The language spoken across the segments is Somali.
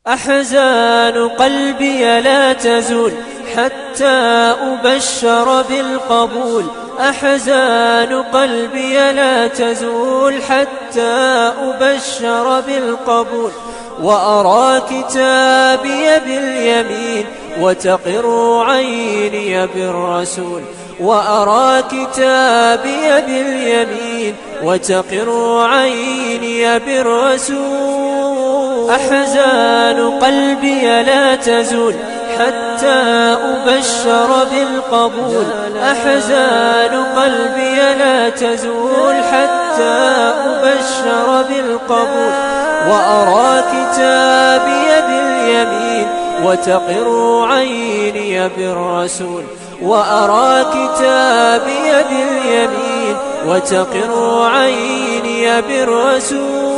أحزان قلبي لا تزول حتى أبشر بالقبول. أحزان قلبي لا تزول حتى أبشر بالقبول. وأرى كتابي باليمين وتقر عيني بالرسول. وأرى كتابي باليمين وتقر عيني بالرسول. أحزان قلبي لا تزول حتى أبشر بالقبول. أحزان قلبي لا تزول حتى أبشر بالقبول. وأرى كتابي باليمين وتقر عيني بالرسول. وأرى كتابي باليمين وتقر عيني بالرسول.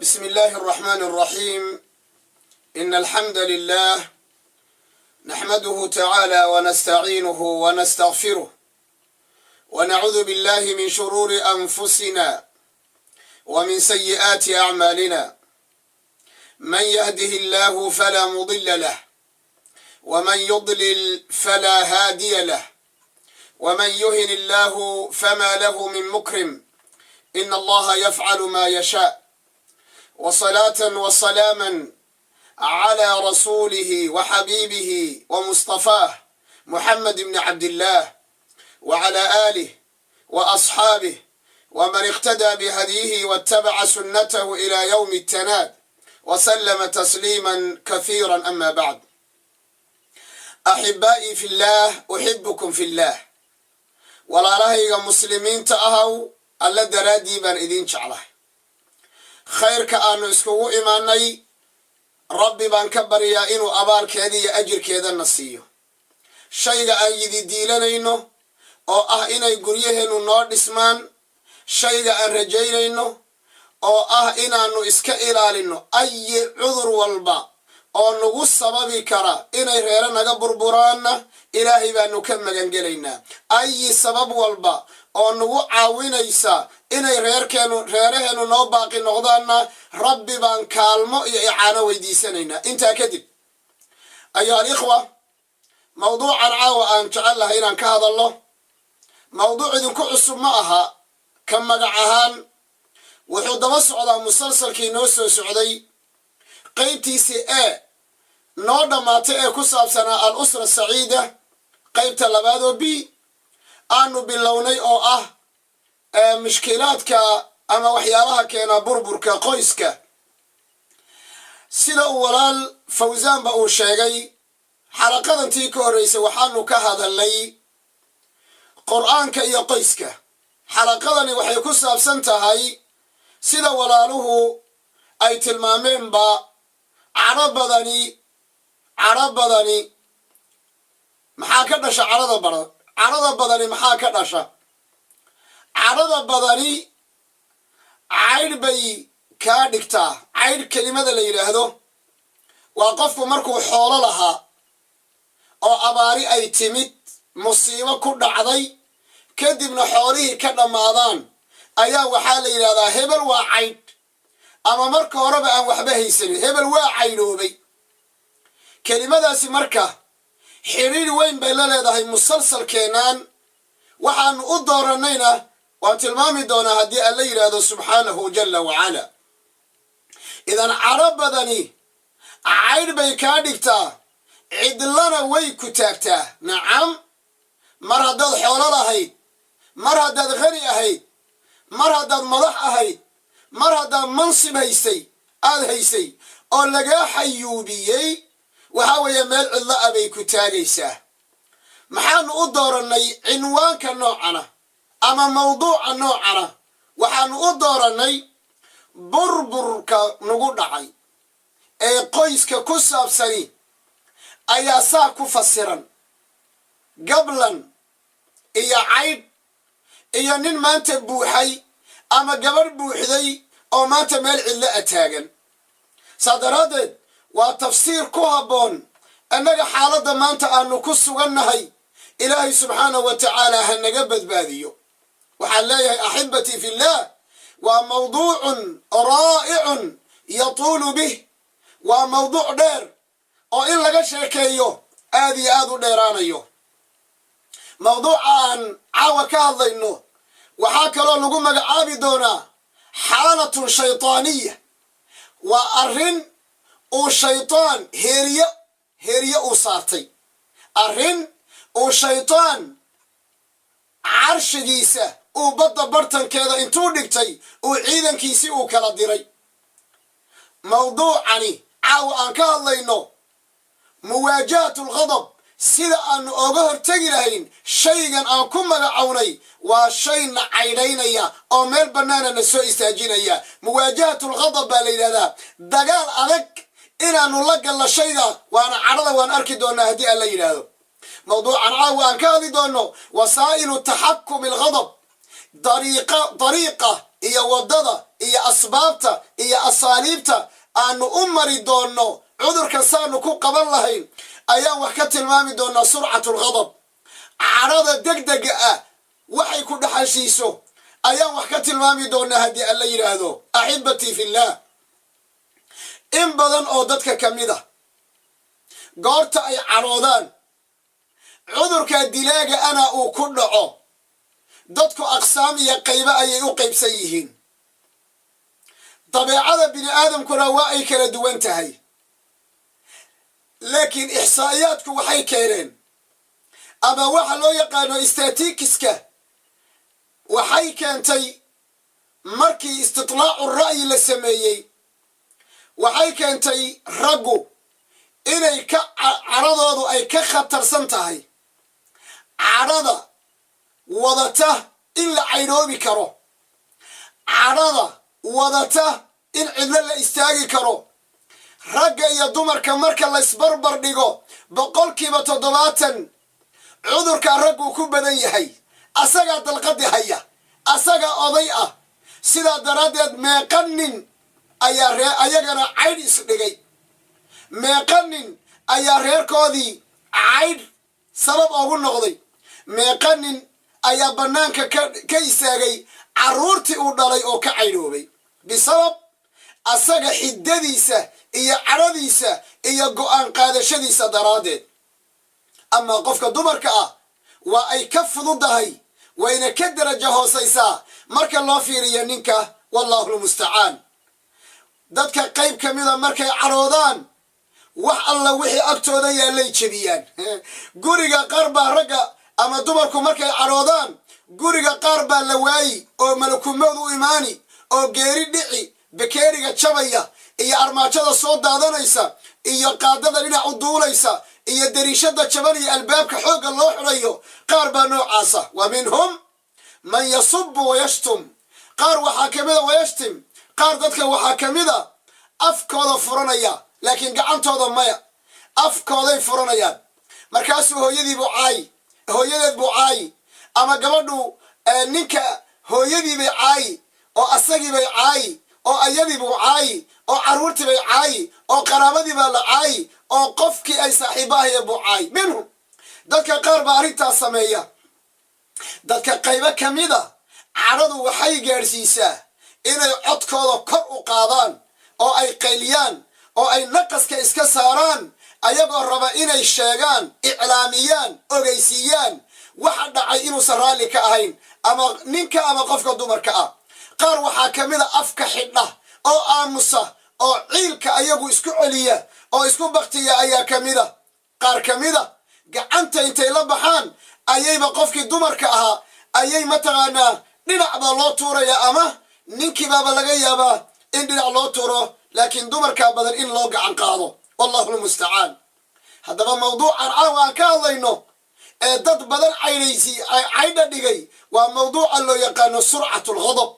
بسم الله الرحمن الرحيم. إن الحمد لله نحمده تعالى ونستعينه ونستغفره ونعوذ بالله من شرور أنفسنا ومن سيئات أعمالنا. من يهده الله فلا مضل له ومن يضلل فلا هادي له ومن يهن الله فما له من مكرم. إن الله يفعل ما يشاء. وصلاة وسلاما على رسوله وحبيبه ومصطفاه محمد بن عبد الله وعلى آله وأصحابه ومن اقتدى بهديه واتبع سنته إلى يوم التناد وسلم تسليما كثيرا. أما بعد، أحبائي في الله، أحبكم في الله. walaalahayga muslimiinta ahaw alla daraaddii baan idiin jeclahay. khayrka aanu iskugu imaanay rabbi baan ka baryaa inuu abaalkeeda iyo ajirkeedana siiyo. shayga aan yididiilanayno oo ah inay guryaheennu noo dhismaan, shayga aan rajaynayno oo ah inaannu iska ilaalino ayi cudur walba oo nagu sababi kara inay reere naga burburaanna ilaahay baanu ka magangelaynaa. ayi sabab walba oo nagu caawinaysa inay reeraheennu noo baaqi noqdaanna rabbi baan kaalmo iyo icaano weydiisanaynaa. intaa kadib ayuha alikhwa, mawduucan caawa aan jecel lahay inaan ka hadalno mawduuc idinku cusub ma aha. ka magac ahaan wuxuu daba socdaa musalsalkii noo soo socday qaybtiisii noo dhammaatay ee ku saabsanaa al usra saciida, qaybta labaad oo b aanu bilownay oo ah mushkilaadka ama waxyaalaha keena burburka qoyska. sida uu walaal fawsaanba uu sheegay, xalaqadantii ka horreysay waxaanu ka hadalnay qur'aanka iyo qoyska. xalaqadani waxay ku saabsan tahay sida walaaluhu ay tilmaameenba cadho badani maxaa ka dhasha? cadhada badani maxaa ka dhasha? cadhada badani caydh bay kaa dhigtaa. caydh kelimada la yidhaahdo waa qofku markuu xoolo lahaa oo abaari ay timid, musiibo ku dhacday, kadibna xoolihii ka dhammaadaan ayaa waxaa la yidhahdaa hebel waa caydh. ama marka horeba aan waxba haysanin, hebel waa caydhoobay. kelimadaasi marka xidhiir weyn bay la leedahay musalsalkeennan. waxaanu u dooranayna waan tilmaami doonaa haddii alla yidhaahdo subxaanahu jalla wacala. idan cadho badani caydh bay kaa dhigtaa, cidlana way ku taagtaa. nacam, mar haddaad xoolo lahayd, mar haddaad khani ahayd, mar haddaad madax ahayd, mar haddaad mansib aad haysay oo lagaa xayuubiyey, waxaa weeye meel cidlo ah bay ku taagaysaa. maxaanu u doorannay cinwaanka noocana ama mawduuca noocana? waxaanu u doorannay burburka nagu dhacay ee qoyska ku saabsani ayaa saa ku fasiran. gablan iyo caydh iyo nin maanta buuxay ama gabadh buuxday oo maanta meel cidlo a taagan. saa daraaddeed waa tafsiir ku habboon annaga xaaladda maanta aanu ku sugannahay. ilaahay subxaanahu wa tacaala ha naga badbaadiyo. waxaan leeyahay axibatii fi llah waa mawduucun raa'icun yatuulu bih waa mawduuc dheer oo in laga sheekeeyo aad iyo aad u dheeraanayo. mawduuca aan caawa ka hadlayno waxaa kaloo lagu magacaabi doonaa xaalatun shaytaaniya. waa arrin uu shaytaan heeriye uu saartay, arrin uu shaytaan carshigiisa uu badda bartankeeda intuu dhigtay uu ciidankiisii uu kala diray. mawduucani caawa aan ka hadlayno muwaajahatu lghadab, sida aanu oga hortegi lahayn shaygan aan ku magacownay waa shayna caydhaynaya oo meel bannaana na soo istaajinaya. muwaajahatu lghadab baa la yidhahdaa dagaal adag inaanu la galno shayga, waana cadhada waan arki doonaa haddii aan la yidhaahdo. mawduucan caawa aan ka hadli doono wasaa'ilu taxakumi alghadab, dariiqa iyo waddada iyo asbaabta iyo asaaliibta aanu u mari doonno cudurkan saanu ku qaban lahayn ayaan wax ka tilmaami doonaa. surcatu lghadab, cadhada degdega ah waxay ku dhaxashiiso ayaan wax ka tilmaami doonaa haddii aan la yidhaahdo. axibatii fi llah, in badan oo dadka ka mid a goorta ay cadhoodaan cudurka dilaaga ana uu ku dhaco, dadku aqsaam iyo qaybo ayay u qaybsan yihiin. dabeecada bini aadamkuna waa ay kala duwan tahay, laakiin ixsaa'iyaadku waxay keeneen ama waxa loo yaqaano statikiska waxay keentay markii istitlaacu ra'yi la sameeyey, waxay keentay raggu inay cadhadoodu ay ka khatarsan tahay cadhada wadata in la caydhoobi karo, cadhada wadata in cidlo la istaagi karo. ragga iyo dumarka marka la isbarbar dhigo 70% cudurka raggu ku badan yahay, asagaa dalqadi haya, asagaa oday ah. sidaa daraaddeed meeqa nin ayaa ayagana caydh isdhigay, meeqa nin ayaa reerkoodii caydh sabab ugu noqday, meeqa nin ayaa bannaanka ka istaagay carruurtii uu dhalay oo ka caydhoobay bisabab asaga xiddadiisa iyo cadhadiisa iyo go'aan qaadashadiisa daraaddeed. amaa qofka dumarka ah waa ay ka fududahay, wayna ka darajo hoosaysaa marka loo fiiriyo ninka, wallahu lmustacaan. dadka qayb ka mida markay cadhoodaan wax alla wixii agtooda yaallay jebiyaan. guriga qaar baa ragga ama dumarku markay cadhoodaan guriga qaar baa la waayi oo malakumood u imaani oo geeri dhici, bakeeriga jabaya iyo armaajada soo daadanaysa iyo qaadada dhinac u duulaysa iyo dariishada jaban iyo albaabka xoogga loo xidhayo. qaar baa noocaasa. wa minhum man yasubu wayashtum, qaar waxaa ka mida wayashtim, qaar dadka waxaa ka mida afkooda furanaya laakiin gacantooda maya, afkooday furanayaan. markaasuu hooyadeed buu caayi, ama gabadhu ninka hooyadiibay caayi oo asagiibay caayi oo ayadiibuu caayi oo carruurtiibay caayi oo qaraabadiibaa la caayi oo qofkii ay saaxiibaahaya buu caayi. minhum, dadka qaar baa arrintaas sameeya. dadka qaybo ka mida cadhadu waxay gaadhsiisaa inay codkooda kor u qaadaan oo ay qayliyaan oo ay naqaska iska saaraan ayagoo raba inay sheegaan, iclaamiyaan, ogeysiiyaan waxa dhacay inuusan raalli ka ahayn ama ninka ama qofka dumarka ah. qaar waxaa ka mida afka xidha oo aamusa oo ciilka ayagu isku celiya oo isku baktiya ayaa ka mida. qaar ka mida gacanta intay la baxaan ayayba qofkii dumarka ahaa ayay mataqaanaa dhinac baa loo tuuraya, ama ninkiibaaba laga yaabaa in dhinac loo tuuro, laakiin dumarkaa badan in loo gacan qaado. wallahu lmustacaan. haddaba mawduucan caawa aan ka hadlayno ee dad badan caydha dhigay waa mawduuca loo yaqaano surcatu lghadab,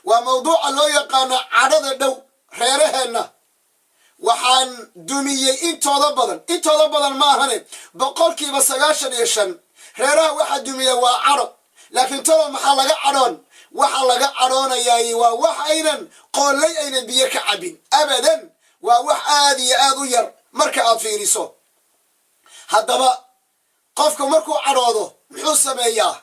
waa mawduuca loo yaqaano cadhada dhow. reeraheenna waxaan dumiyey intooda badan ma ahane 95% reeraha waxaa dumiya waa cadho. laakiin tolo maxaa laga cadhoon? waxa laga cadhoonayaay waa wax aynan qoollay aynan biyo ka cabin abadan, waa wax aad iyo aad u yar marka aad fiiriso. haddaba qofku markuu cadhoodo muxuu sameeyaa?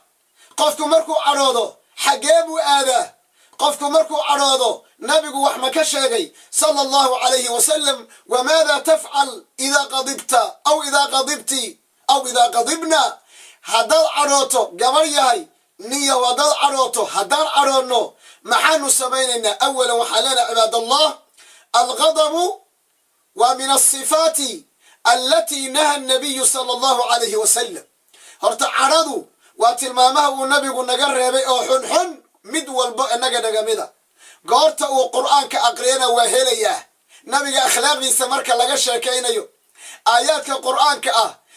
qofku markuu cadhoodo حجاب آذى قفكم مركو عراضو نبي وحمك شاقي صلى الله عليه وسلم وماذا تفعل إذا غضبت أو إذا غضبتي أو إذا غضبنا هدال عروتو قبريهاي نية ودال عروتو هدال عرونو محانو سميننا أولا وحلالا عباد الله الغضب ومن الصفات التي نهى النبي صلى الله عليه وسلم هرت عرضو واتلمامه والنبي نقر بي أو حن مد والبؤ نقا مدا قارت وقرآن كأقرينا وهليا نبي أخلاقي سمرك لغا شاكينيو آيات كقرآن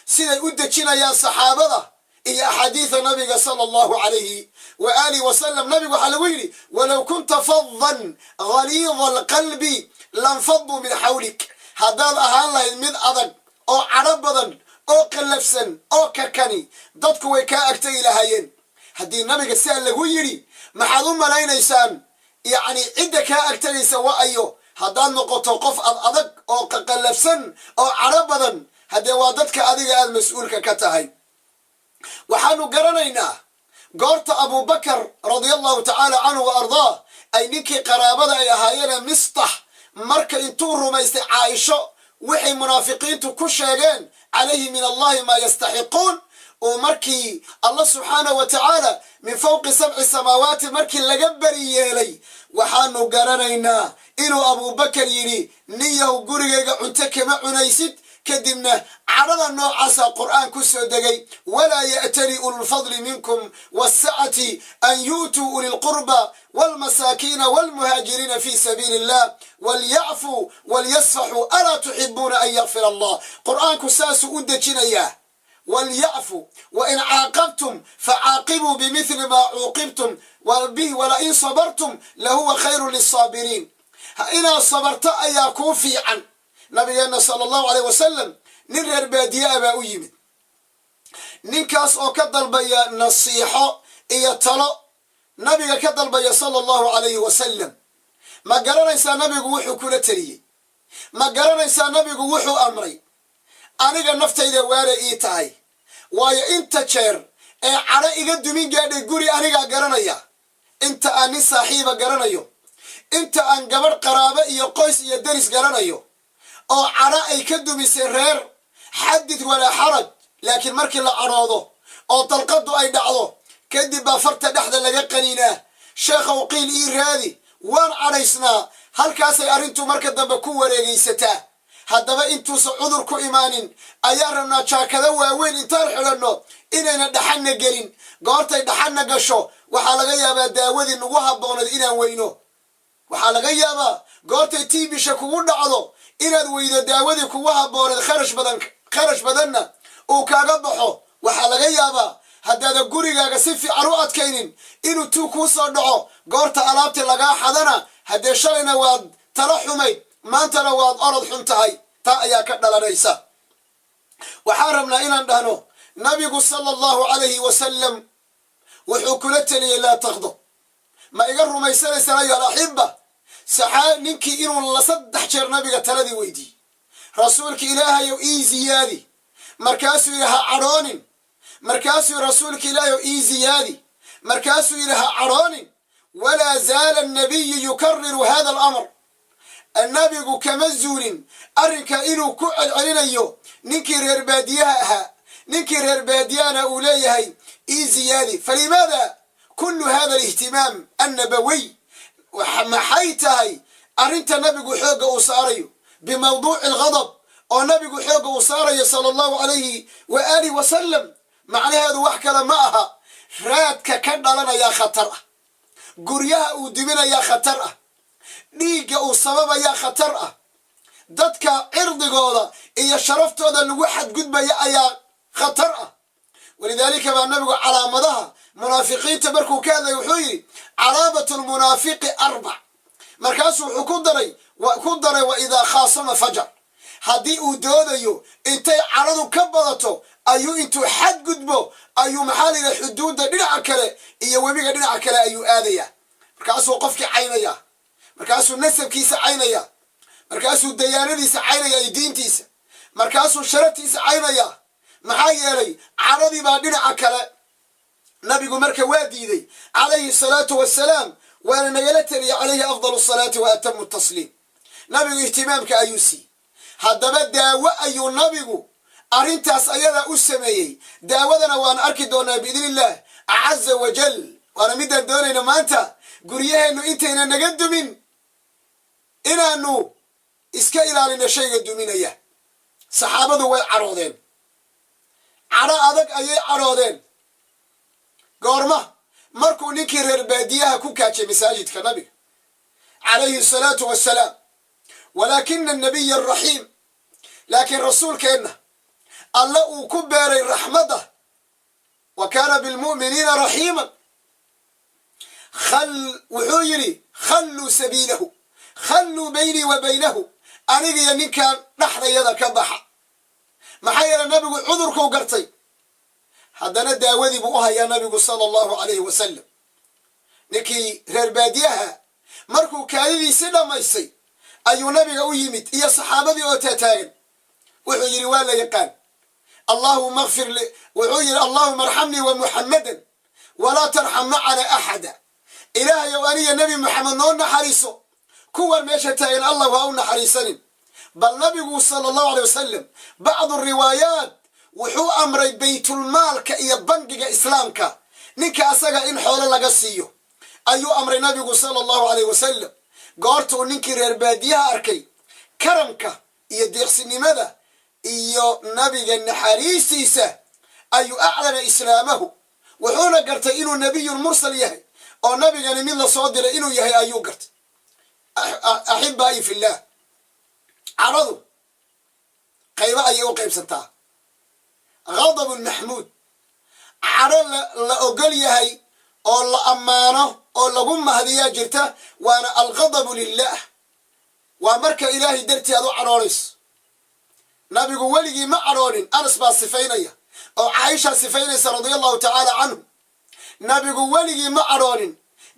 سيدي أدتشنا يا صحابة إيا حديث النبي صلى الله عليه وآله وسلم نبي حلويني ولو كنت فظا غليظ القلب لانفضوا من حولك هذا أهلا من أذن أو عربضا أو قلفسا أو ككني ضدك ويكا أكتي لهايين هدي النبي سأل له يري محظوم ملايين إيسان يعني عندك أكتي سواء أيو هذا نقطة قف أذك أو قلفسا أو عربضا هدي وادتك أذيك المسؤول كتاهي وحانو قرنينا قرت أبو بكر رضي الله تعالى عنه وأرضاه أي نكي قرابة أي هاينا مصطح مركا انتور ما عائشة وحي منافقين تكشيغين عليه من الله ما يستحقون ومركي الله سبحانه وتعالى من فوق 7 سماوات مركي لقبري يلي وحانو قرنينا إنو أبو بكر يلي نيه وقريق عنتك معنا كدمنا عرض النوع عسى قرآن كسر دقي ولا يأتري أولو الفضل منكم والسعة أن يؤتوا أولي القربى والمساكين والمهاجرين في سبيل الله وليعفوا وليصفحوا ألا تحبون أن يغفر الله قرآن كساس أدتنا إياه وليعفوا وإن عاقبتم فعاقبوا بمثل ما عوقبتم به ولئن صبرتم لهو خير للصابرين إن صبرت أياكم في عن نبينا صلى الله عليه وسلم نرر بادية أبا أيمن ننكاس أو كدلبيا نصيحة إيا طلق نبي كدلبيا صلى الله عليه وسلم ما قرر إنسان نبي وحو كل تريه ما قرر إنسان نبي وحو أمري أنا نفتي إذا وارا إيتاي ويا إنت شير على إيجاد مين قاعد يقولي أنا قررنايا إنت أني صاحبة قررنايو إنت أن قبر قرابة إيا قيس إيا درس قررنايو أو عراء يكدو بسرير حدث ولا حرج لكن مركي لا أراضه أو تلقضوا أي دعوه كدي بافرت دحدا لقى قنيناه شيخ وقيل إير هذه وان عريسنا هل كاسي أرنتو مركز دبكو وريقيستا هدبا انتو سعودركو إيمانين أيارنا شاكذا وين انتار حلنو إننا دحنا قرين قارتي دحنا قشو وحالغا يابا داودي نوها بوند إنا وينو وحالغا يابا قارتي تيبي شكو دعضو inaad weydo daawadii kuwa habooneed kharash badanna uu kaaga baxo waxaa laga yaabaa haddaada gurigaaga si fiican u adkaynin inuu tuu kuu soo dhaco goorta alaabtii lagaa xadana haddee shalayna waad tala xumayd maantana waad orod xun tahay taa ayaa ka dhalanaysa waxaan rabnaa inaan dhahno nabigu sala allahu calayhi wasalam wuxuu kula teliyey laa taqdo ma iga rumaysanaysan ayo alaxiba ninkii inuu la 3 jeer nabiga taladii weydiiyey rasuulka ilaahayow ii ziyaadi markaasuu yidhi ha cadhoonin markaasuu rasuulka ilaahayow ii ziyaadi markaasuu yidhi ha cadhoonin walaa zaala annabiyu yukariru hada alamr annabigu kama zuulin arrinka inuu ku celcelinayo ninkii reer baadiyaha ahaa ninkii reer baadiyahana uu leeyahay ii ziyaadi falimaada kullu hada alihtimaam annabawiy maxay tahay arrinta nabigu xooga uu saarayo bimawduuci alghadab oo nabigu xooga uu saarayo sala allahu calayhi wa aalihi wasalam macnaheedu wax kale ma aha raadka ka dhalanayaa khatar ah guryaha uu diminayaa khatar ah dhiigga uu sababayaa khatar ah dadka cirdigooda iyo sharaftooda lagu xadgudbaya ayaa khatar ah walidaalika baa nabigu calaamadaha munaafiqiinta markuu ka hadlay wuxuu yidhi calaamatu lmunaafiqi 4 markaasuu wuxuu ku daray wa idaa khaasama fajar haddii uu doodayo intay caradu ka badato ayuu intuu xadgudbo ayuu maxaa layidhaha xuduudda dhinaca kale iyo webiga dhinaca kale ayuu aadayaa markaasuu qofkii caynaya markaasuu nasabkiisa caynaya markaasuu dayaanadiisa caynaya iyo diintiisa markaasuu sharaftiisa caynaya maxaa yeelay caradii baa dhinaca kale nabigu marka waa diiday calayhi salaatu wassalaam waana nagala teliya calayhi afdalu salaati wa atamu tasliim nabigu ihtimaamka ayuu siiyey haddaba daawo ayuu nabigu arrintaas ayadaa u sameeyey daawadana waan arki doonaa biidni illah caza wajal waana midaan doonayna maanta guryaheennu intayna naga dumin inaanu iska ilaalino shayga duminaya saxaabadu way cadhoodeen cadho adag ayay cadhoodeen goorma markuu ninkii reer baadiyaha ku kaajay masaajidka nabiga calayhi salaatu wassalaam walaakina annabiya araxiim laakiin rasuulkeenna alla uu ku beeray raxmadda wa kaana bilmu'miniina raxiiman wuxuu yidhi khalluu sabiilahu khalluu baynii wa baynahu anigiyo ninkaan dhaxdayada ka baxa maxaa yeele nabigu cudurkuu gartay haddana daawadii buu u hayaa nabigu sala allahu calayhi wasalam ninkii reer baadiyaha markuu kaadidiisii dhammaystay ayuu nabiga u yimid iyo saxaabadii oo taataagan wuxuu yidhi waa la yaqaan allahuma akfir wuxuu yidhi allahuma arxamnii wa muxammadan walaa tarxam macana axada ilaahayow aniga nebi moxamed noo naxariiso kuwan meesha taagan allah waa u naxariisanin bal nabigu sala allahu alay wasalam bacdu riwaayaat wuxuu amray baytulmaalka iyo bangiga islaamka ninka asaga in xoolo laga siiyo ayuu amray nabigu sala allahu alayh wasalam goortuu ninkii reer baadiyaha arkay karamka iyo deeqsinimada iyo nabiga naxariistiisa ayuu aclana islaamahu wuxuuna gartay inuu nebiyun mursal yahay oo nabigani mid la soo diray inuu yahay ayuu gartay axibaa'i fillaah cadhadu qaybo ayay u qaybsantaa ghadabun maxmuud cadho la ogol yahay oo la ammaano oo lagu mahdiyaa jirta waana alghadabu lilah waa marka ilaahay dartii aad u cadhoonayso nabigu weligii ma cadhoonin anas baa sifaynaya oo caaisha sifaynaysa radia allahu tacaala canhu nabigu weligii ma cadhoonin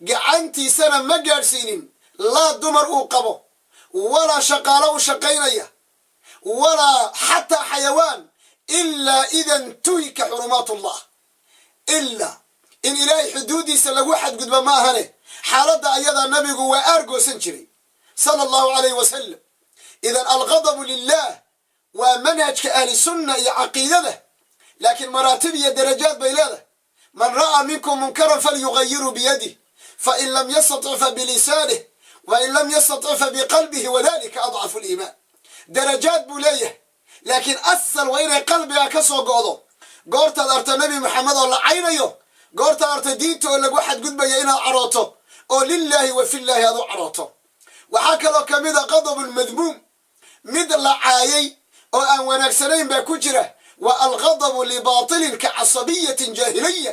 gacantiisana ma gaadhsiinin laa dumar uu qabo walaa shaqaalo u shaqaynaya walaa xataa xayawaan ilaa ida ntuhika xurumaatullah ilaa in ilaahay xuduuddiisa lagu xadgudba ma ahane xaaladda ayadaa nabigu waa aargoosan jiray sala allahu calayh wasalam idan alghadabu lilah waa manhajka ahli sunna iyo caqiidada laakiin maraatib iyo darajaad bay leedahay man ra'aa minkum munkaran falyugayiruu biyadih fain lam yastatic fa bilisanih wain lam yastatic fa biqalbihi wadalika adcafu liimaan darajaad buu leeyahay laakiin asal waa inay qalbigaa ka soo go'do goortaad arto nebi maxamed oo la caynayo goortaad arto diinta oo lagu xadgudbaya inaad cadhooto oo lilaahi wa fillaahi aad u cadhooto waxaa kaloo ka mid a qadabun madmuum mid la caayay oo aan wanaagsanayn baa ku jira wa alghadabu libaatilin ka casabiyatin jaahiliya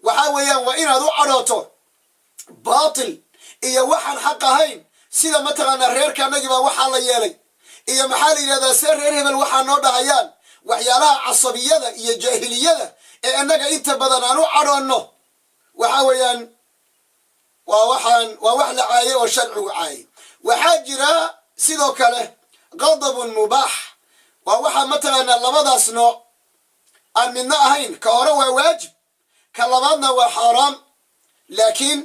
waxaa weeyaan waa inaad u cadhooto baatil iyo waxaan xaq ahayn sida mataqaanaa reerka annagii baa waxaa la yeelay iyo maxaa la yidhahdaa see reer hebel waxaa noo dhahayaan waxyaalaha casabiyada iyo jaahiliyada ee annaga inta badan aan u cadhoonno waxaa weeyaan waa wax la caayay oo sharcigu caayay waxaa jira sidoo kale qadabun mubaax waa waxaa mataqaanaa labadaas nooc aan midna ahayn ka hore waa waajib ka labaadna waa xaaraam laakiin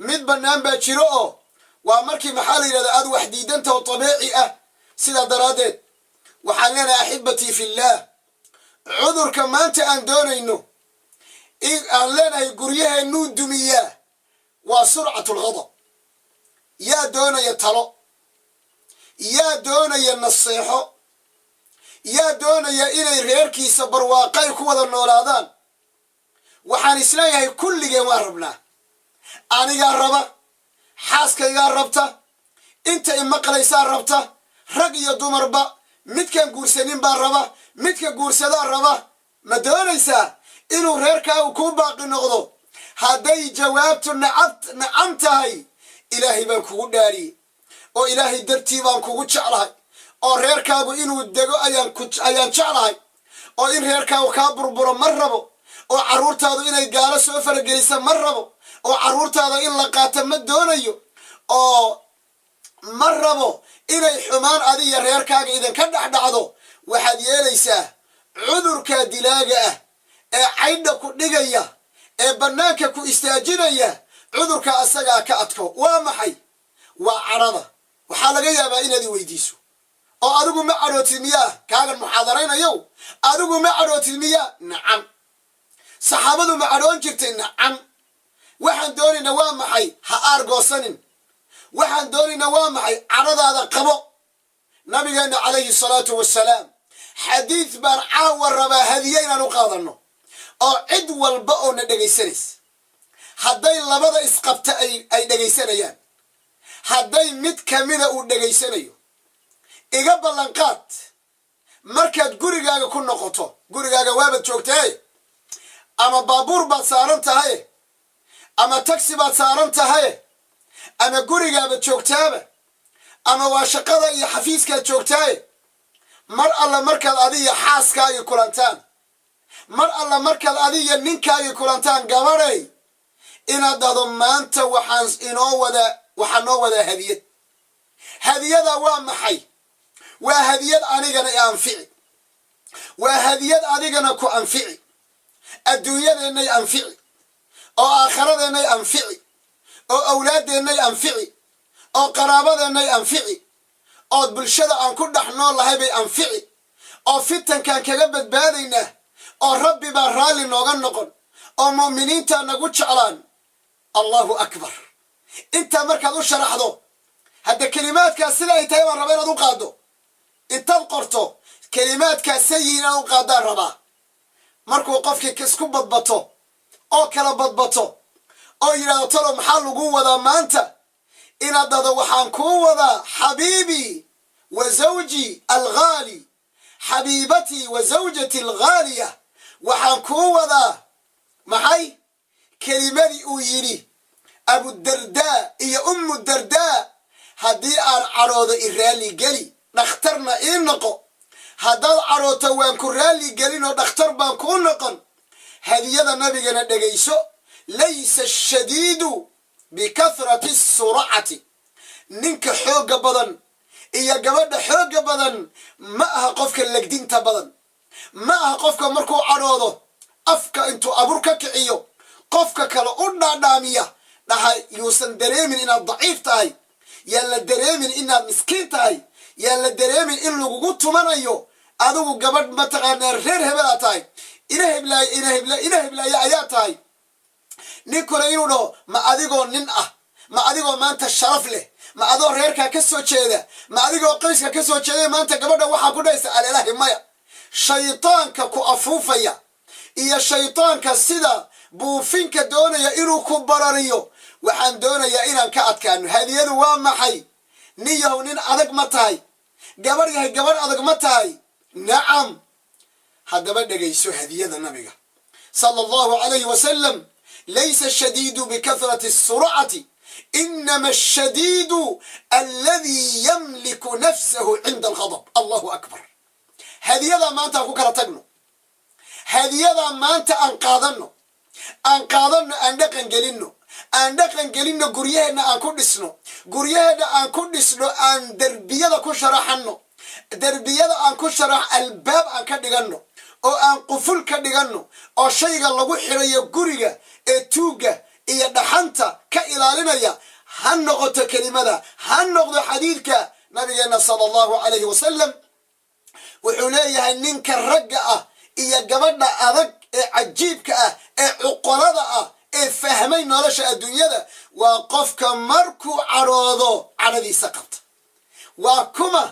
mid bannaan baa jiro oo waa markii maxaa la yidhahdaa aad wax diidanta oo dabeeci ah sidaa daraaddeed waxaan leenahay axibatii fillaah cudurka maanta aan doonayno aan leenahay guryaheennuu dumiyaa waa surcatu lghadab yaa doonaya talo yaa doonaya naseexo yaa doonaya inay reerkiisa barwaaqay ku wada noolaadaan waxaan isleeyahay kulligeen waan rabnaa anigaa raba xaaskaygaa rabta inta imaqlaysaa rabta rag iyo dumarba midkaan guursanin baa raba midka guursadaa raba ma doonaysaa inuu reerkaagu kuu baaqi noqdo hadday jawaabtu nacam tahay ilaahay baan kugu dhaariyey oo ilaahay dartii baan kugu jeclahay oo reerkaagu inuu dego ayaan jeclahay oo in reerkaagu kaa burburo ma rabo oo carruurtaadu inay gaalo soo faragelisa ma rabo oo carruurtaada in la qaata ma doonayo oo ma rabo inay xumaan adiya reerkaaga idinka dhexdhacdo waxaad yeelaysaa cudurkaa dilaaga ah ee caydha ku dhigaya ee bannaanka ku istaajinaya cudurka asagaa ka adko waa maxay waa cadhada waxaa laga yaabaa inaad i weydiiso oo adigu ma cadhootid miyaa kaagan muxaadaraynayow adigu ma cadhootid miyaa nacam saxaabadu ma cadhoon jirtay nacam waxaan doonayna waa maxay ha aargoosanin waxaan doonayna waa maxay cadhadaada qabo nabigeenna calayhi salaatu wassalaam xadiid baan caawa rabaa hadiye inaan u qaadanno oo cid walba oo na dhegaysanaysa hadday labada isqabta ay dhegaysanayaan hadday mid kamida uu dhegaysanayo iga ballanqaad markaad gurigaaga ku noqoto gurigaaga waabaad joogtahay ama baabuur baad saaran tahay ama tagsi baad saaran tahay ama gurigaaba joogtaaba ama waa shaqada iyo xafiiskaad joogtahay mar alla markaad adiyo xaaskaagii kulantaan mar alla markaad adiyo ninkaagii kulantaan gabadhay inaad dhahdo maanta waxaa noo wadaa hadiyad hadiyada waa maxay waa hadiyad anigana i anfici waa hadiyad adigana ku anfici adduunyadeennay anfici oo aakhiradeenay anfici oo awlaadeennay anfici oo qaraabadeennay anfici ood bulshada aan ku dhex nool lahay bay anfici oo fitankaan kaga badbaadaynaa oo rabbi baa raalli nooga noqon oo mu'miniintaa nagu jeclaan allahu akbar intaa markaad u sharaxdo hadda kelimaadkaas sida ay tahay baan rabaa inaad u qaaddo intaad qorto kelimaadkaas sayiin inaad u qaaddaan rabaa markuu qofkii isku badbato oo kala badbato oo yidhahdo talo maxaa lagu wadaa maanta inaad dhahdo waxaan kuu wadaa xabiibii wa zawjii alghaali xabiibatii wa zawjatii alghaaliya waxaan kuu wadaa maxay kelimadii uu yidhi abudardaa iyo ummu dardaa haddii aan cadhoodo i raalli geli dhakhtarna ii noqo haddaad cadhooto waan ku raalli gelin oo dhakhtar baan kuu noqon hadiyada nabigana dhegayso laysa ashadiidu bikathrati asuracati ninka xoogga badan iyo gabadha xoogga badan ma aha qofka legdinta badan ma aha qofka markuu cadhoodo afka intuu abur ka kiciyo qofka kale u dhaadhaamiya dhahay yuusan dareemin inaad daciif tahay yaan la dareemin inaad miskiin tahay yaan la dareemin in lagugu tumanayo adigu gabadh mataqaanaa reer hebelaa tahay ina heblaaye ayaa tahay ninkuna inuu dhaho ma adigoo nin ah ma adigoo maanta sharaf leh ma adoo reerkaa ka soo jeeda ma adigoo qoyska ka soo jeeda maanta gabadha waxaa ku dhahaysa alelahi maya shaydaanka ku afuufaya iyo shaydaanka sida buufinka doonaya inuu ku barariyo waxaan doonayaa inaan ka adkaano hadiyadu waa maxay nin yahow nin adag ma tahay gabadh yahay gabadh adag ma tahay nacam haddaba dhegayso hadiyada nabiga sala allahu calayhi wasalam laysa ashadiidu bikathrati asurcati inama ashadiidu alladii yamliku nafsahu cinda alghadab allahu akbar hadiyadaa maanta aan ku kala tagno hadiyadaa maanta aan qaadanno aan dhaqan gelinno guryaheenna aan ku dhisno guryaheenna aan ku dhisno aan derbiyada ku sharaxanno derbiyada aan ku sharax albaab aan ka dhiganno oo aan quful ka dhiganno oo shayga lagu xidhayo guriga ee tuugga iyo dhaxanta ka ilaalinaya ha noqoto kelimada ha noqdo xadiidka nabigeenna sala allahu calayhi wasalam wuxuu leeyahay ninka ragga ah iyo gabadha adag ee cajiibka ah ee cuqolada ah ee fahmay nolosha adduunyada waa qofka markuu cadhoodo cadhadiisa qabta waa kuma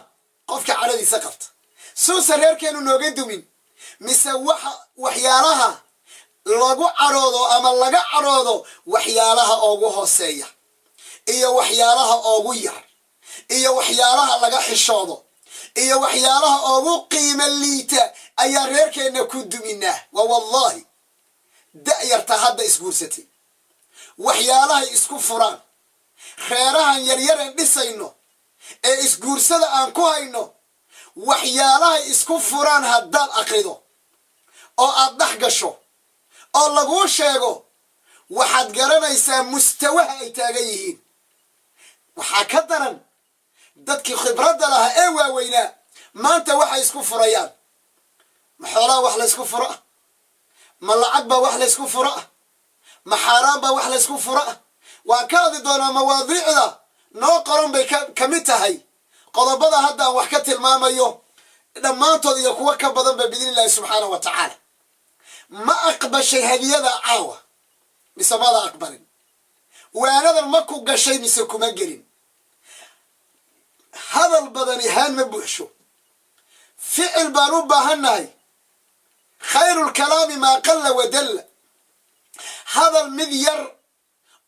qofka cadhadiisa qabta suusa reerkeenu nooga dumin mise waxyaalaha lagu cadhoodo ama laga cadhoodo waxyaalaha oogu hooseeya iyo waxyaalaha oogu yar iyo waxyaalaha laga xishoodo iyo waxyaalaha oogu qiimo liita ayaa reerkeenna ku duminaa waa wallahi da'yarta hadda isguursatay waxyaalahay isku furaan reerahan yaryaren dhisayno ee isguursada aan ku hayno waxyaalahay isku furaan haddaad aqrido oo aad dhex gasho oo laguu sheego waxaad garanaysaa mustawaha ay taagan yihiin waxaa ka daran dadkii khibradda lahaa ee waaweynaa maanta waxay isku furayaan ma xoolaha wax laysku furo ah ma lacag baa wax laysku furo ah محارام با وحلا اسكو فرأ وكاد دونا مواضيع ذا نو قرن بي كمتهي قضبضا هدا وحكت الماما يو لما انتو يكوى كبضن بإذن الله سبحانه وتعالى ما أقبل شيء هذه هذا عاوة بس ماذا أقبل وأنا المكو قشي مسكو مجرين هذا البدن هان مبوحشو فعل باروبا هناي خير الكلام ما قل ودل هذا المذير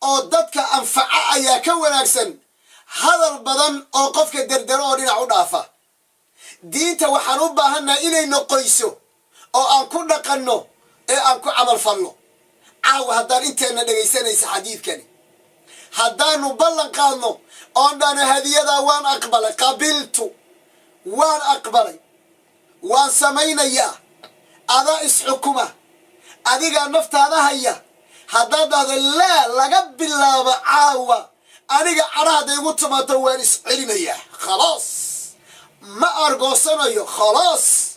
أو ضدك أنفع أيا كون أحسن هذا البدن أو قفك دردرون عضافة دينته وحنوبا هنا إلي نقيسو أو أنكو نقنو إيه أنكو عمل فلو عاو هدان إنتنا دقيسانيس حديث كاني هدان نبلن قانو أندانا هذه وان أقبل قبلت وان أقبل وان سمينا يا هذا إسحكمه أديك النفط هذا هيا هذا لا لقب الله بعاوة أديك أراد يموت ما توان إسحلنا يا خلاص ما أرجوسنا يا خلاص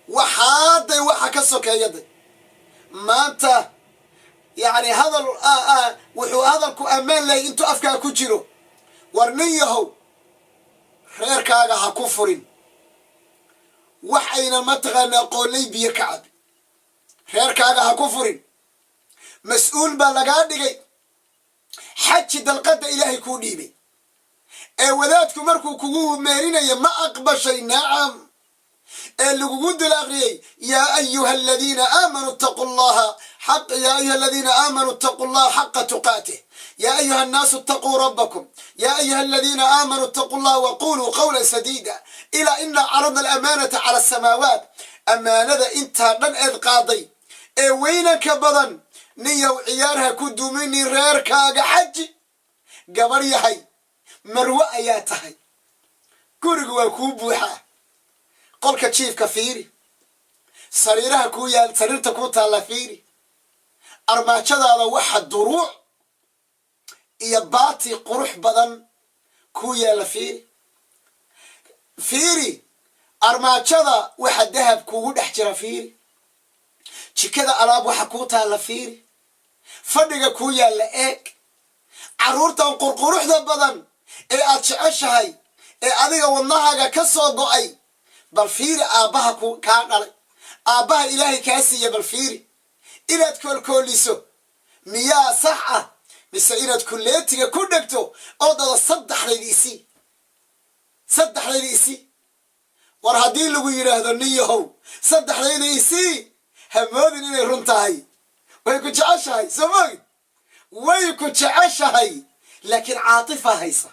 وحاد وحكسك يدي ما أنت يعني هذا هذا الكؤمان لا أنتوا أفكار كجرو ورنيه خير كاغا كفرين وحين ما تغنى قولي بيكعب خير كاغا كفرين مسؤول بلغادغي حج دلقد إلهي كوديبي وذاتكم مركو كوغو مارينا ما أقبل شيء نعم اللي قد الأغري يا أيها الذين آمنوا اتقوا الله حق يا أيها الذين آمنوا اتقوا الله حق تقاته يا أيها الناس اتقوا ربكم يا أيها الذين آمنوا اتقوا الله وقولوا قولا سديدا إلى إن عرضنا الأمانة على السماوات أمانة انت من إذ قاضي وينك بدن نيو عيارها كدو مني رير كاغا حج قبر يحي مروى آياتهي كورغ وكوبوحا قولك تشيف كفيري سريرها كويا سريرتا كوتا لفيري أرماتشدا هذا واحد دروع يباتي قروح بدن كويا لفيري فيري أرماتشدا واحد ذهب كوود احجر فيري شكذا ألاب واحد كوتا لفيري فدقا كويا لأيك عرورتا وقرقروح ذا بدن إيه أتشعشهاي إيه أذيك والنهاقا كسو قوئي بالفيري آباها كان علي آباها إلهي كاسية بالفيري إلا تكون كوليسو مياه صحة مسائلة كليتك كودكتو أوضا صدح ليسي صدح ليسي ورهدين لغو يراهدو نيهو صدح ليسي همودين إلي رنتهاي ويكو تعشهاي سمعين ويكو تعشهاي لكن عاطفة هيسا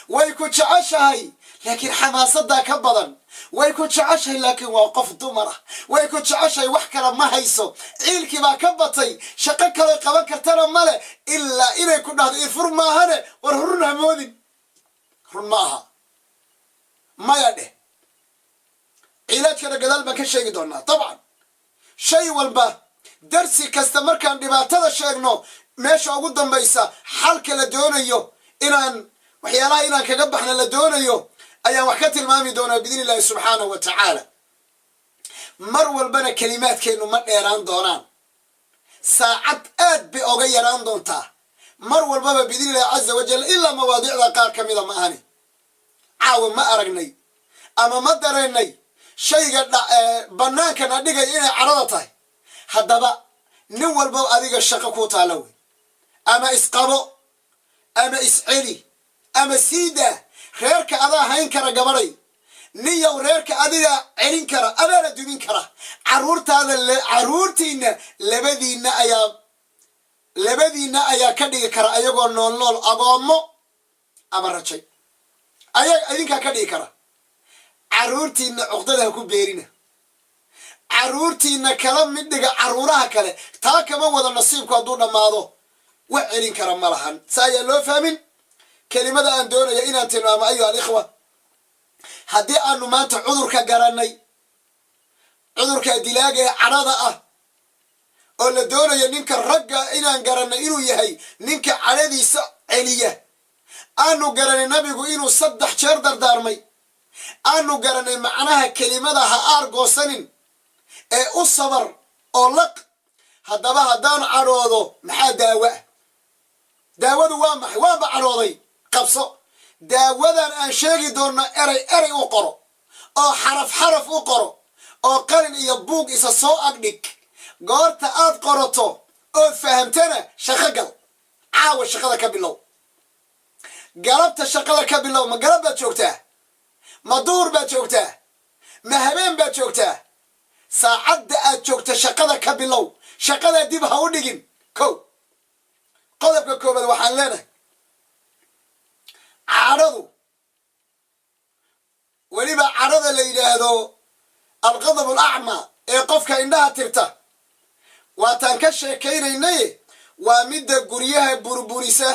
ويكو تعشهاي لكن حماسة كبضا ويكون تعشهي لكن وقف دمرة ويكون تعشهي وحكرا ما هيسو عيلكي ما كبطي شقك لو قبك ترى ماله إلا إلا يكون هذا يفر ما هذا ورهرنا مودين هرن معها ما يده عيلات كده قدال ما كشيء دونا طبعا شيء والبا درسي كاستمر كان دبعتها الشيء نو ماشي قدام بيسا حالك لدونيو إنان وحيالا إنان كجبحنا لدونيو أيها وحكت المامي دونا بإذن الله سبحانه وتعالى مروا البنا كلمات كأنه ما يران دونان ساعات آد بأغيران دونتا مروا البابا بإذن الله عز وجل إلا مواضيع ذا كميدا ما هني عاو ما أرقني أما ما دريني شيء قد بناك نديك إنه عرضته هدبا نول بو أذيك الشقة تالوي أما إسقابو أما إسعلي أما سيدة خيرك أذا هين كرا قبري نية وريرك أذا عين كرا أبدا دومين كرا عرورت هذا عرورتين لبدينا أيا كدي كرا أيا قول نول أقامو أمرت شيء أيا أذيك كدي كرا عرورتين عقدها كبيرنا عرورتين كلام مدك عرورها كله تاك ما وذا النصيب كادونا ماذا وعين كرا ملهن سايا فاهمين كلمة أن دون يا إن تنام أيها الإخوة هدي أنو ما تعذرك جراني عذرك دلاجة عرضة ولا دون يا نينك الرجع إن جراني إنه يهي نينك على ذي علية أنو جراني النبي إنه صدح شردر دارمي أنو جراني معناها كلمة ها أرجو سنين الصبر أولق haddaba haddaan cadhoodo maxaa daawo ah daawadu waa maxay waanba cadhooday qabso daawadan aan sheegi doonno erey u qoro oo xaraf u qoro oo qalin iyo buug isa soo agdhig goorta aad qorato ood fahamtana shaqo gal caawa shaqada ka bilow galabta shaqada ka bilow ma galab baad joogtaa ma duur baad joogtaa ma habeen baad joogtaa saacadda aad joogta shaqada ka bilow shaqada dib ha u dhigin kow qodobka koobaad waxaan leenahay cadhadu weliba cadhada la yidhaahdo alqadab alacmaa ee qofka indhaha tirta waataan ka sheekaynaynay waa midda guryaha burburisa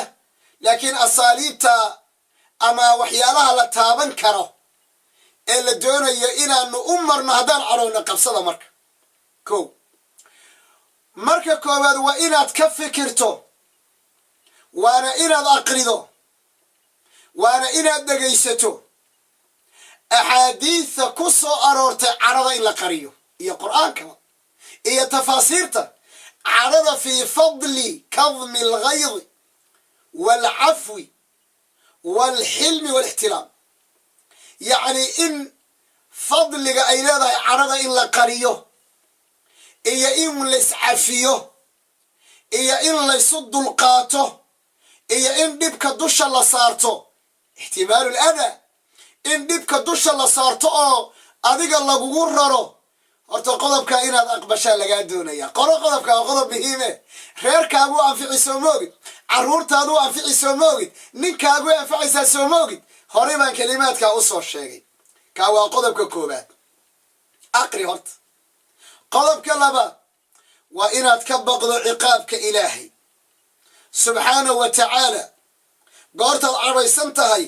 laakiin asaaliibta ama waxyaalaha la taaban karo ee la doonayo inaanu u marno haddaan cadhoowno qabsada marka koowaad waa inaad ka fikirto waana inaad aqrido waana inaad dhegaysato axaadiidta ku soo aroortay cadhada in la qariyo iyo qur'aankaba iyo tafaasiirta cadhada fii fadli kadmi alghaydi waalcafwi waalxilmi waalixtilaam yacni in fadliga ay leedahay cadhada in la qariyo iyo in layscafiyo iyo in laysu dulqaato iyo in dhibka dusha la saarto ixtimaalu ladaa in dhibka dusha la saarto oo adiga lagugu raro horta qodobka inaad aqbashaa lagaa doonaya qodobka waa qodob muhiime reerkaagu anfici soo moogid carruurtaadu anfici soo moogid ninkaagu anfacaysaa soo moogid horey baan kelimaadkaa u soo sheegay kaa waa qodobka koobaad aqri horta qodobka labaad waa inaad ka baqdo ciqaabka ilaahay subxaanahu wa tacaala goortaad cadhaysan tahay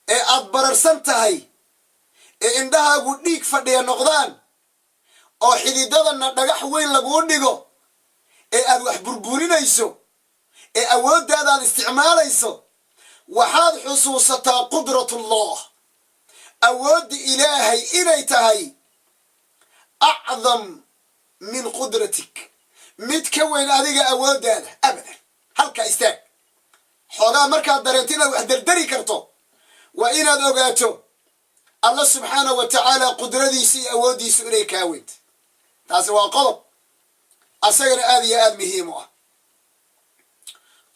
ee aad bararsan tahay ee indhahaagu dhiig fadhiya noqdaan oo xididadana dhagax weyn laguu dhigo ee aad wax burburinayso ee awooddaadaad isticmaalayso waxaad xusuusataa qudratullah awoodda ilaahay inay tahay acdam min qudratik mid ka weyn adiga awooddaada abadan halkaa istaag xoogaa markaad dareento inaad wax dardari karto waa inaad ogaato allah subxaanahu wa tacaala qudradiisa iyo awooddiisu inay kaa weynta taasi waa qodob asagana aad iyo aad muhiim u ah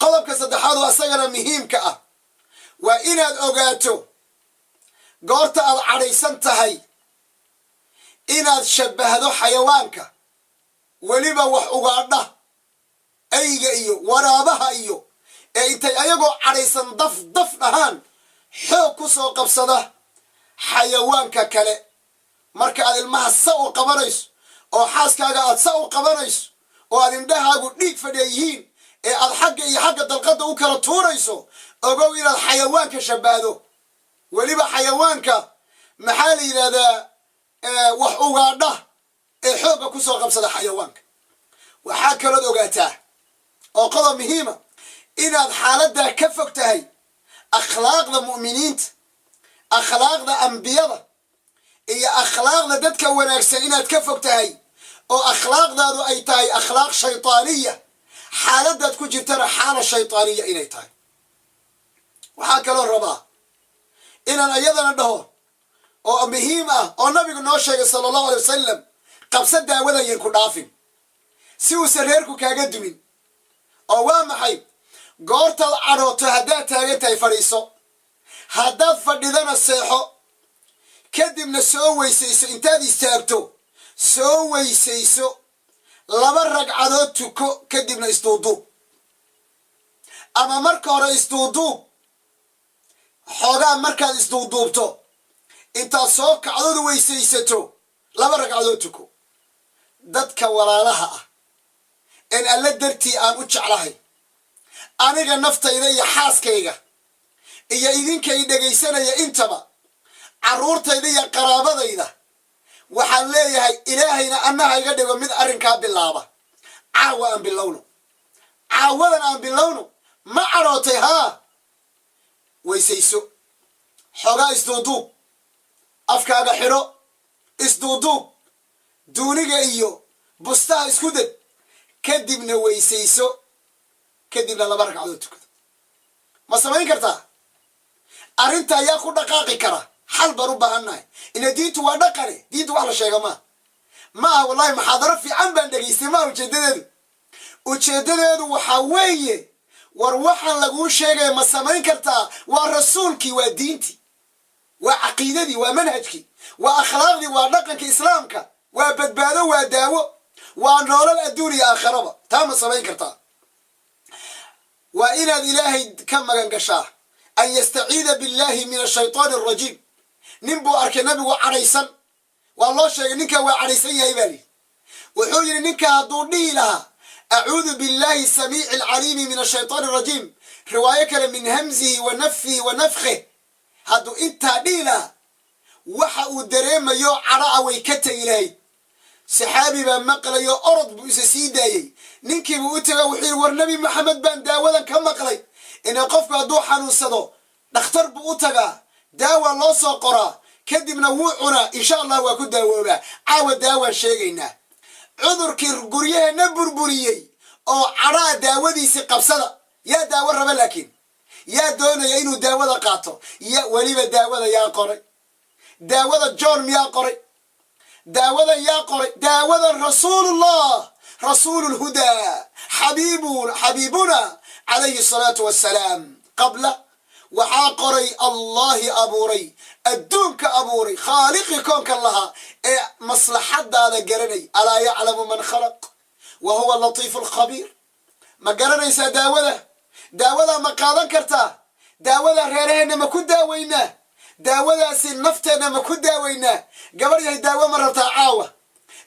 qodobka saddexaad oo asagana muhiimka ah waa inaad ogaato goorta aad cadhaysan tahay inaad shabbahdo xayawaanka weliba wax ugaadha ayga iyo waraabaha iyo ee intay ayagoo cadhaysan daf dhahaan xoog ku soo qabsada xayawaanka kale marka aad ilmaha sa u qabanayso oo xaaskaaga aad sa u qabanayso oo aad indhahaagu dhiig fadhiya yihiin ee aad xagga iyo xagga dalqadda u kala tuurayso ogow inaad xayawaanka shabbahdo weliba xayawaanka maxaa la yidhahdaa wax ugaadha ee xoogga ku soo qabsada xayawaanka waxaa kalood ogaataa oo qodob muhiima inaad xaaladdaa ka fog tahay akhlaaqda mu'miniinta akhlaaqda ambiyada iyo akhlaaqda dadka wanaagsan inaad ka fog tahay oo akhlaaqdaadu ay tahay akhlaaq shaytaaniya xaaladaad ku jirtana xaala shaytaaniya inay tahay waxaa kaloo rabaa inaan iyadana dhaho oo muhiim ah oo nabigu noo sheegay sala allahu alay wasalam qabsa daawadan yar ku dhaafin si uusan reerku kaaga dumin oo waa maxay goortaad cadhooto haddaad taagan tahay fadhiiso haddaad fadhidana seexo kadibna soo weysayso intaad istaagto soo weysayso 2 ragcadood tuko kadibna isduuduub ama marka hore isduuduub xoogaa markaad isduuduubto intaad soo kacdood weysaysato 2 ragcadood tuko dadka walaalaha ah in alla dartii aan u jeclahay aniga naftayda iyo xaaskayga iyo idinkay dhegaysanaya intaba carruurtayda iyo qaraabadayda waxaan leeyahay ilaahayna annaha iga dhigo mid arrinkaa bilaaba caawa aan bilowno caawadan aan bilowno ma cadhootay haa weysayso xoogaa isduuduub afkaaga xidho isduuduub duuniga iyo bustaha isku deg kadibna weysayso kadibna 2 ragcadood tukado ma samayn kartaa arrinta ayaa ku dhaqaaqi kara xal baan u baahannahay ina diintu waa dhaqane diintu wax la sheega ma wallahi muxaadaro fiican baan dhageystay ma ujeedadeedu waxa weeye war waxaan laguu sheegay ma samayn kartaa waa rasuulkii waa diintii waa caqiidadii waa manhajkii waa akhlaaqdii waa dhaqanka islaamka waa badbaado waa daawo waa nolol adduun iyo aakhiraba taa ma samayn kartaa waa inaad ilaahay ka magan gashaa an yastaciida billahi min ashaytaan alrajiim nin buu arkay nabigu cadhaysan waa loo sheegay ninkaa waa cadhaysan yahay baa lihi wuxuu yidhi ninkaa hadduu dhihi lahaa acuudu billahi samiici alcaliimi min ashaytaan alrajiim riwaayo kale min hamzihi wa nafhihi wa nafkhih hadduu intaa dhihi lahaa waxa uu dareemayo cadha'a way ka tegi lahayd saxaabi baa maqlayo orod buu isa sii daayey ninkiibuu u taga wuxuu yidhi war nebi maxamed baan daawadan ka maqlay inay qofku hadduu xanuunsado dhakhtar buu u tagaa daawa loo soo qoraa kadibna wuu cunaa insha allah waa ku daawoobaa caawa daawaan sheegaynaa cudurkii guryaheenna burburiyey oo cadhaa daawadiisii qabsada yaa daawo raba laakiin yaa doonaya inuu daawada qaato weliba daawada yaa qoray daawada john miyaa qoray daawadan yaa qoray daawadan rasuulullah rasuululhudaa xabiibuna calayhi salaatu wassalaam qabla waxaa qoray allahi abuuray adduunka abuuray khaaliqii koonka lahaa ee maslaxadaada garanay alaa yaclamu man khalaq wa huwa latiifu alkhabiir ma garanaysaa daawada ma qaadan kartaa daawada reeraheenna ma ku daaweynaa daawadaasi nafteenna ma ku daaweynaa gabar yahay daawo ma rabtaa caawa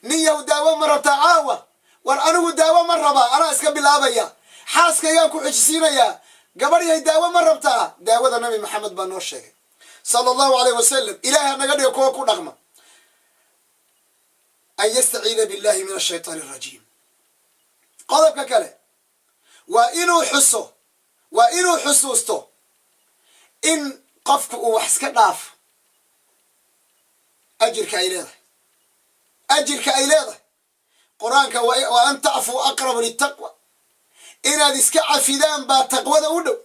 nin yahu daawo ma rabtaa caawa war anigu daawo ma rabaa anaa iska bilaabaya xaaskaygaan ku xijisiinayaa gabar yahay daawo ma rabtaa daawada nabi maxamed baa noo sheegay sala allahu alayh wasalam ilaahay hanaga dhiga kuwa ku dhaqma an yastaciida billahi min ashaytaan alrajiim qodobka kale waa inuu xusuusto in qofku uu wax iska dhaafo ajirka ay leedahay qur-aanka wa an tacfuu aqrabu litaqwa inaad iska cafidaan baa taqwada u dhow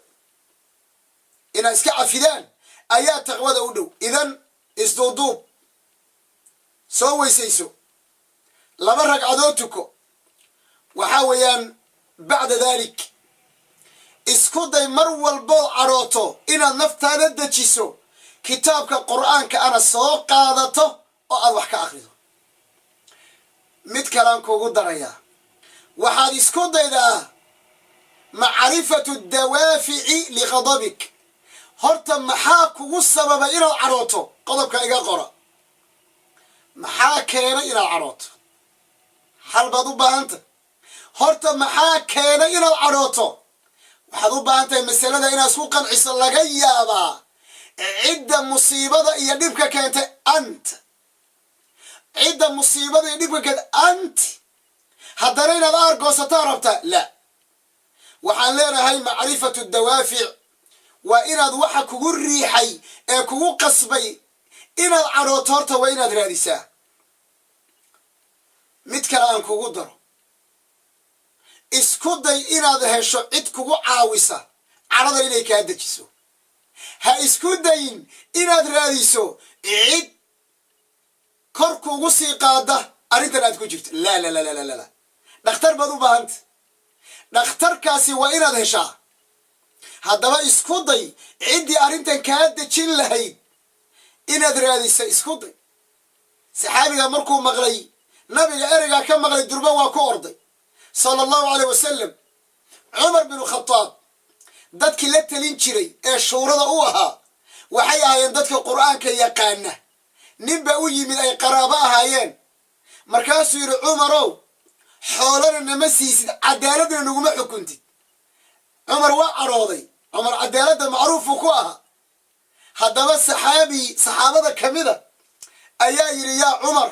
inaad iska cafidaan ayaa taqwada u dhow idan isduuduub soo weysayso 2 ragcadood tuko waxaa weeyaan bacda dalik isku day mar walboo cadhooto inaad naftaada dejiso kitaabka qur'aanka ana soo qaadato oo aad wax ka akhrido mid kalaan kuugu darayaa waxaad isku daydaa macrifatu dawaafici liqadabik horta maxaa kugu sababa inaad cadhooto qodobka iga qora maxaa keenay inaad cadhooto xal baad u baahantay horta maxaa keenay inaad cadhooto waxaad u baahan tahay masalada inaad isku qanciso laga yaabaa cidda musiibada iyo dhibka keentay cidda musiibada iyo dhibka keentay anti haddana inaad aargoosataa rabtaa la waxaan leenahay macrifatu dawaafic waa inaad waxa kugu riixay ee kugu qasbay inaad cadhooto horta waa inaad raadisaa mid kale aan kugu daro isku day inaad hesho cid kugu caawisa cadhadan inay kaa dejiso ha isku dayin inaad raadiso cid kor kugu sii qaada arrintan aad ku jirto la dhakhtar baad u baahanta dhakhtarkaasi waa inaad heshaa haddaba isku day ciddii arrintan kaa dejin lahayd inaad raadisa isku day saxaabiga markuu maqlay nabiga ereygaa ka maqlay durban waa ku orday sala allahu alayh wasalam cumar binu khadaab dadkii la telin jiray ee shuurada u ahaa waxay ahaayeen dadka qur'aanka yaqaana ninba u yimid ay qaraabo ahaayeen markaasuu yidhi cumarow xoolana nama siisid cadaaladna naguma xukuntid cumar waa cadhooday cumar cadaaladda macruufuu ku ahaa haddaba saxaabada ka mida ayaa yidhi yaa cumar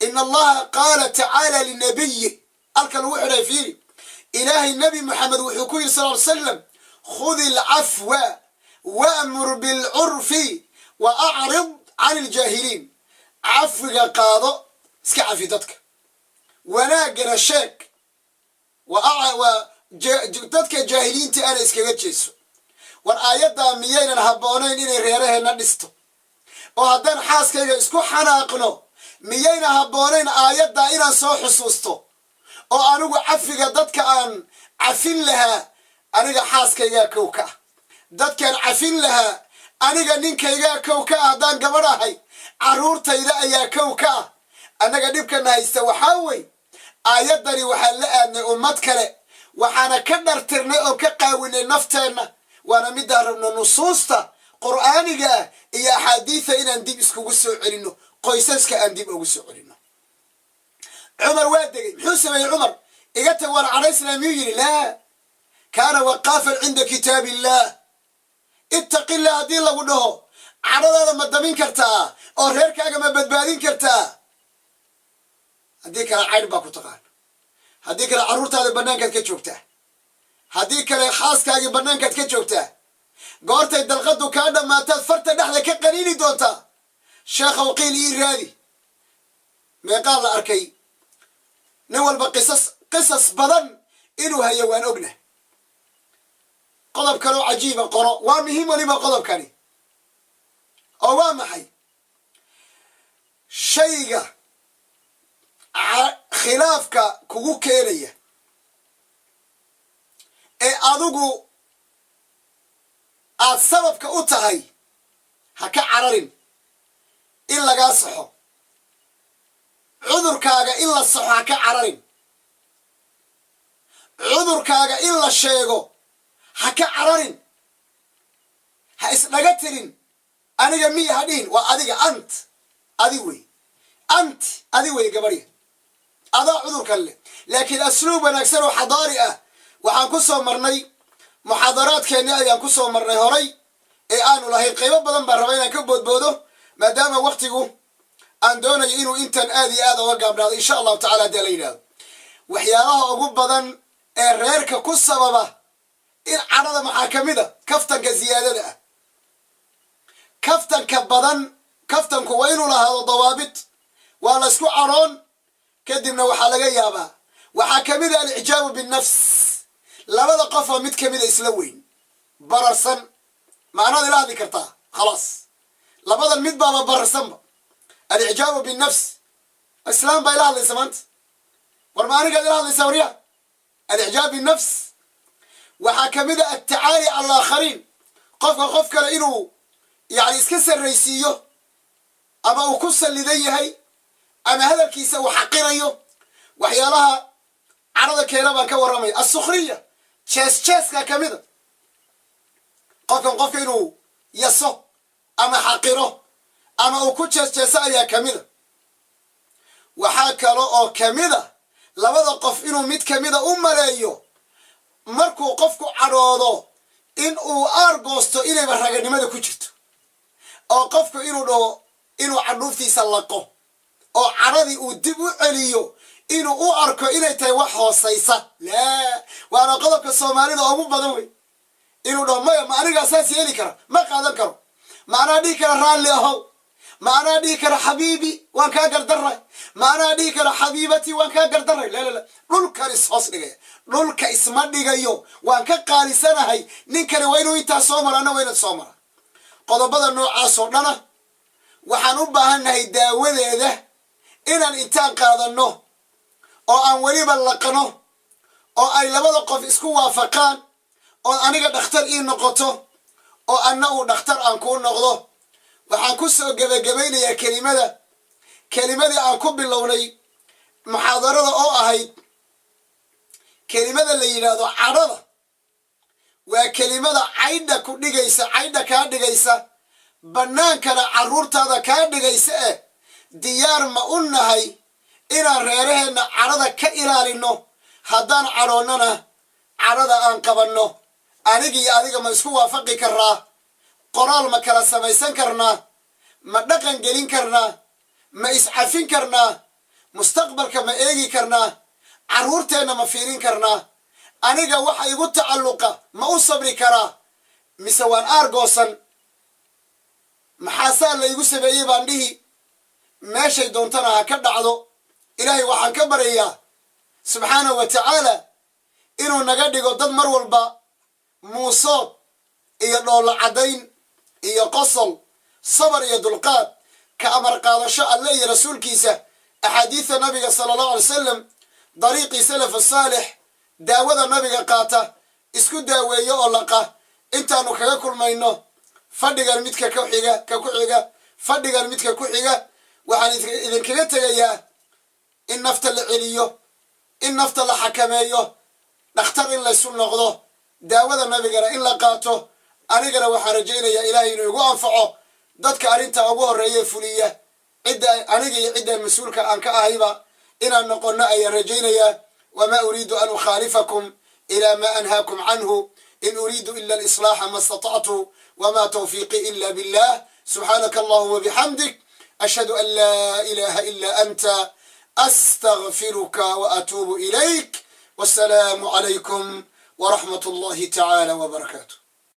ina allaha qaala tacaala linabiyi halka lagu xidhay fiiri ilaahay nebi moxamed wuxuu ku yidhi sal ly slam khudi alcafwa waamur bilcurfi wa acrid can iljaahiliin cafwiga qaado iska cafi dadka wanaaggana sheeg dadka jaahiliinta ana iskaga jeeso war aayaddaa miyaynan habboonayn inay reeraheenna dhisto oo haddaan xaaskayga isku xanaaqno miyayna habboonayn aayaddaa inaan soo xusuusto oo anigu cafiga dadka aan cafin lahaa aniga xaaskaygaa kow ka ah dadkaan cafin lahaa aniga ninkaygaa kow ka ah haddaan gabadh ahay carruurtayda ayaa kow ka ah annaga dhibkana haysta waxaa wey aayaddani waxaan la aadnay ummad kale waxaana ka dhartirnay oo ka qaawinay nafteenna waana midaan rabno nusuusta qur'aaniga ah iyo axaadiida inaan dib iskugu soo celinno qoysaska aan dib ugu soo celinno cumar waa degay muxuu sameeyey cumar iga tag waan cadhaysnaa miyuu yidhi laa kaana waqaafan cinda kitaabi illaah ittaqi illah haddii lagu dhaho cadhadaada ma damin kartaa oo reerkaaga ma badbaadin kartaa haddii kale caydh baa ku taqaan haddii kale carruurtaada bannaankaad ka joogtaa haddii kale xaaskaagii bannaankaad ka joogtaa goortay dalqadu kaa dhammaataad farta dhexda ka qaniini doontaa sheekhow qiil ii raadi meeqaa la arkay nin walba qisas badan inuu hayo waan ogna qodob kaloo cajiiba qoro waa muhiim weliba qodobkani oo waa maxay shayga khilaafka kugu keenaya ee adigu aad sababka u tahay ha ka cararin in lagaa saxo cudurkaaga in la saxo ha ka cararin cudurkaaga in la sheego ha ka cararin ha isdhaga tirin aniga miya ha dhihin waa adiga adi wey adi wey gabadhya adaa cudurkan leh laakiin asluub wanaagsan oo xadaari ah waxaan ku soo marnay muxaadaraadkeenni ayaan ku soo marnay horay ee aanu lahayn qaybo badan baan raba inaan ka boodboodo maadaama waktigu aan doonayo inuu intan aad iyo aad oga gaabdhaado insha allahu tacala haddii la yidhahdo waxyaalaha ugu badan ee reerka ku sababa in cadhada maxaa ka mid a kaftanka ziyaadada ah kaftanka badan kaftanku waa inuu lahaado dawaabit waa la isku cadhoon kadibna waxaa laga yaabaa waxaa ka mid a alicjaabu binnafs labada qofoo mid ka mida isla weyn bararsan macnaad ila hadli kartaa khalaas labadan mid baaba bararsanba alicjaabu binnafs islaam baa ila hadlaysa maanta war ma anigaad ila hadlaysaa waryaa alicjaab binnafs waxaa ka mid a altacaali cala alaakhariin qofka qof kale inuu yacni iska sarraysiiyo ama uu ku sallidan yahay ama hadalkiisa uu xaqirayo waxyaalaha cadhada keena baan ka warramaya assukhriya jeesjeeska ka mida qofka inuu yaso ama xaqiro ama uu ku jeesjeeso ayaa ka mida waxaa kale oo ka mida labada qof inuu mid ka mida u maleeyo markuu qofku cadhoodo in uu aargoosto inayba raganimada ku jirto oo qofku inuu dhaho inuu cadhuuftiisa laqo oo cadhadii uu dib u celiyo inuu u arko inay tahay wax hoosaysa laa waana qodobka soomaalida ugu badan wey inuu dhaho maya ma anigaa saas yeeli kara ma qaadan karo ma anaa dhihi kara raalli ahow ma anaa dhihi kara xabiibi waan kaa gardaray ma anaa dhihi kara xabiibati waan kaa gardaray lala dhulkan ishoos dhigaya dhulka isma dhigayo waan ka qaalisanahay ninkani waa inuu intaa soo mara anna waa inaad soo mara qodobada noocaasoo dhana waxaan u baahannahay daawadeeda inaan intaan qaadanno oo aan weliba laqano oo ay labada qof isku waafaqaan oo aniga dhakhtar ii noqoto oo anna uu dhakhtar aan kuu noqdo waxaan ku soo gebagabaynayaa kelimadii aan ku bilownay muxaadarada oo ahayd kelimada la yidhaahdo cadhada waa kelimada caydha ku dhigaysa caydha kaa dhigaysa bannaankana carruurtaada kaa dhigaysa diyaar ma u nahay inaan reeraheenna cadhada ka ilaalinno haddaan cadhoonnana cadhada aan qabanno anigiiyo adiga ma isku waafaqi karnaa qoraal ma kala samaysan karnaa ma dhaqan gelin karnaa ma iscafin karnaa mustaqbalka ma eegi karnaa carruurteenna ma fiirin karnaa aniga waxa igu tacalluqa ma u sabri karaa mise waan aargoosan maxaasaa laygu sameeyey baan dhihi meeshay doontana ha ka dhacdo ilaahay waxaan ka baryayaa subxaanahu wa tacaala inuu naga dhigo dad mar walba muusood iyo dhoolla caddayn iyo qosol sabar iyo dulqaad ka amar qaadasho alle iyo rasuulkiisa axaadiidta nabiga sala allahu alay wasalam dariiqii salafu saalix daawada nabiga qaata isku daaweeyo oo laqa intaanu kaga kulmayno fadhigan midka ku xiga fadhigan midka ku xiga waxaan idinkaga tegayaa in nafta la celiyo in nafta la xakameeyo dhakhtar in laysu noqdo daawada nabigana in la qaato anigana waxaan rajaynayaa ilaahay inuu igu anfaco dadka arrintaa ugu horreeye fuliya cidda aniga iyo cidda mas-uulka aan ka ahayba inaan noqonno ayaan rajaynayaa wamaa uriidu an ukhaalifakum ilaa maa anhaakum canhu in uriidu ila alislaaxa ma istatactu wamaa tawfiiqii ila billah subxaanaka allahuma bixamdik ashhadu an laa ilaha ila anta astaghfiruka wa atuubu ilayk wassalaamu calaykum ورحمة الله تعالى وبركاته.